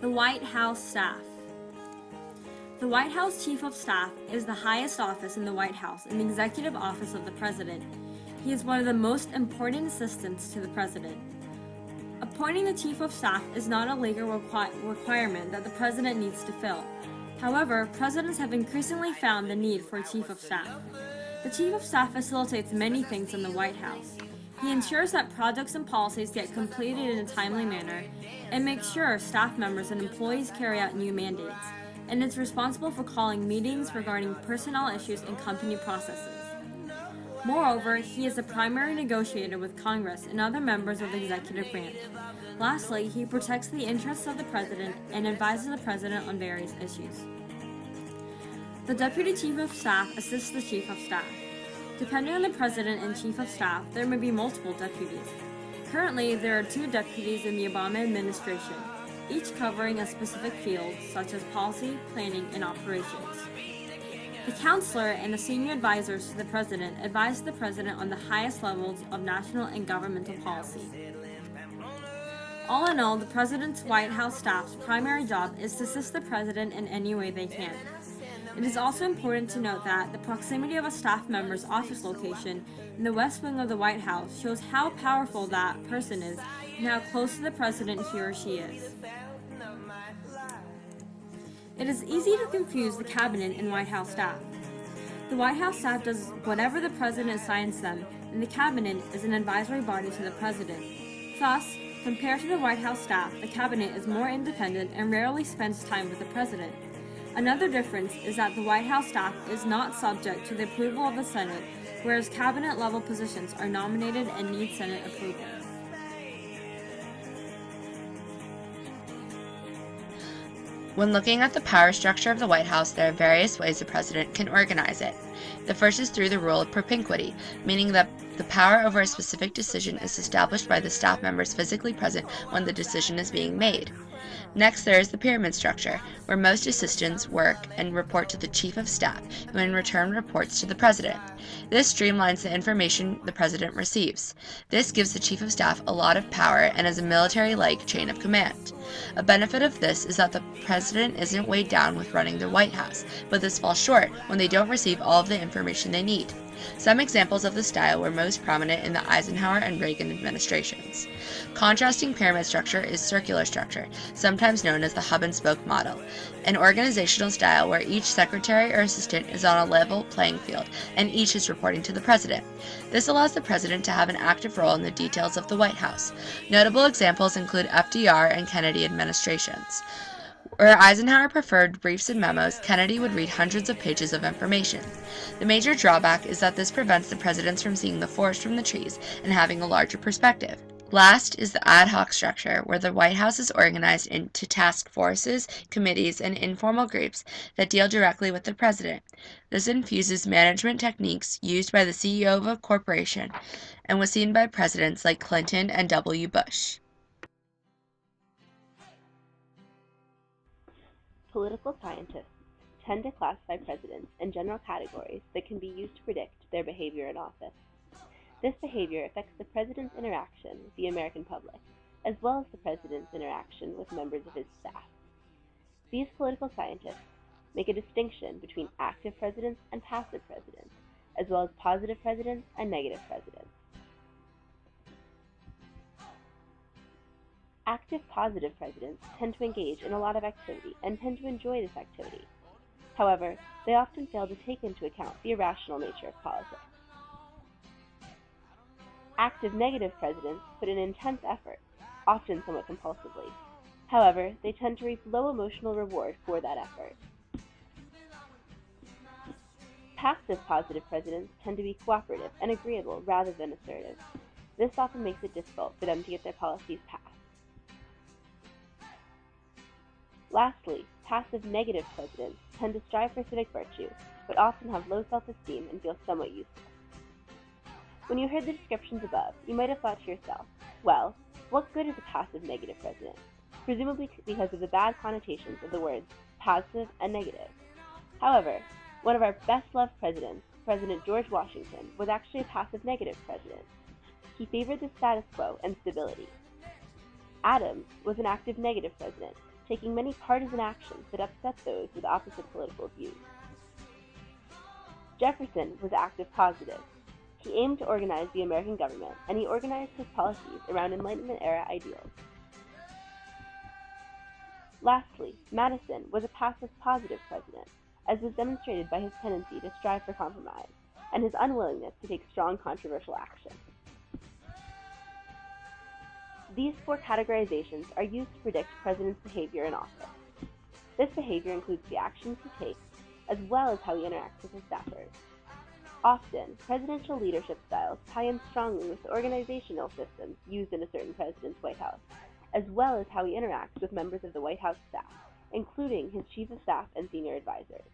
The White House Staff. The White House Chief of Staff is the highest office in the White House in the executive office of the President. He is one of the most important assistants to the President. Appointing the Chief of Staff is not a legal requirement that the President needs to fill. However, Presidents have increasingly found the need for a Chief of Staff. The Chief of Staff facilitates many things in the White House. He ensures that projects and policies get completed in a timely manner and makes sure staff members and employees carry out new mandates, and is responsible for calling meetings regarding personnel issues and company processes. Moreover, he is the primary negotiator with Congress and other members of the executive branch. Lastly, he protects the interests of the President and advises the President on various issues. The Deputy Chief of Staff assists the Chief of Staff. Depending on the President and Chief of Staff, there may be multiple deputies. Currently, there are 2 deputies in the Obama administration, each covering a specific field, such as policy, planning, and operations. The counselor and the senior advisors to the President advise the President on the highest levels of national and governmental policy. All in all, the President's White House staff's primary job is to assist the President in any way they can. It is also important to note that the proximity of a staff member's office location in the West Wing of the White House shows how powerful that person is and how close to the President he or she is. It is easy to confuse the Cabinet and White House staff. The White House staff does whatever the President assigns them, and the Cabinet is an advisory body to the President. Thus, compared to the White House staff, the Cabinet is more independent and rarely spends time with the President. Another difference is that the White House staff is not subject to the approval of the Senate, whereas Cabinet-level positions are nominated and need Senate approval. When looking at the power structure of the White House, there are various ways the President can organize it. The first is through the rule of propinquity, meaning that the power over a specific decision is established by the staff members physically present when the decision is being made. Next, there is the pyramid structure, where most assistants work and report to the Chief of Staff, who in return reports to the President. This streamlines the information the President receives. This gives the Chief of Staff a lot of power and is a military-like chain of command. A benefit of this is that the President isn't weighed down with running the White House, but this falls short when they don't receive all of the information they need. Some examples of the style were most prominent in the Eisenhower and Reagan administrations. Contrasting pyramid structure is circular structure, sometimes known as the hub-and-spoke model, an organizational style where each secretary or assistant is on a level playing field and each is reporting to the President. This allows the President to have an active role in the details of the White House. Notable examples include FDR and Kennedy administrations. Where Eisenhower preferred briefs and memos, Kennedy would read hundreds of pages of information. The major drawback is that this prevents the presidents from seeing the forest from the trees and having a larger perspective. Last is the ad hoc structure, where the White House is organized into task forces, committees, and informal groups that deal directly with the president. This infuses management techniques used by the CEO of a corporation and was seen by presidents like Clinton and W. Bush. Political scientists tend to classify presidents in general categories that can be used to predict their behavior in office. This behavior affects the president's interaction with the American public, as well as the president's interaction with members of his staff. These political scientists make a distinction between active presidents and passive presidents, as well as positive presidents and negative presidents. Active positive presidents tend to engage in a lot of activity and tend to enjoy this activity. However, they often fail to take into account the irrational nature of politics. Active negative presidents put in intense effort, often somewhat compulsively. However, they tend to reap low emotional reward for that effort. Passive positive presidents tend to be cooperative and agreeable rather than assertive. This often makes it difficult for them to get their policies passed. Lastly, passive negative presidents tend to strive for civic virtue, but often have low self-esteem and feel somewhat useless. When you heard the descriptions above, you might have thought to yourself, well, what good is a passive negative president? Presumably because of the bad connotations of the words passive and negative. However, one of our best-loved presidents, President George Washington, was actually a passive negative president. He favored the status quo and stability. Adams was an active negative president. taking many partisan actions that upset those with opposite political views. Jefferson was active positive. He aimed to organize the American government, and he organized his policies around Enlightenment-era ideals. Lastly, Madison was a passive positive president, as was demonstrated by his tendency to strive for compromise, and his unwillingness to take strong controversial action. These four categorizations are used to predict president's behavior in office. This behavior includes the actions he takes, as well as how he interacts with his staffers. Often, presidential leadership styles tie in strongly with the organizational systems used in a certain president's White House, as well as how he interacts with members of the White House staff, including his chief of staff and senior advisors.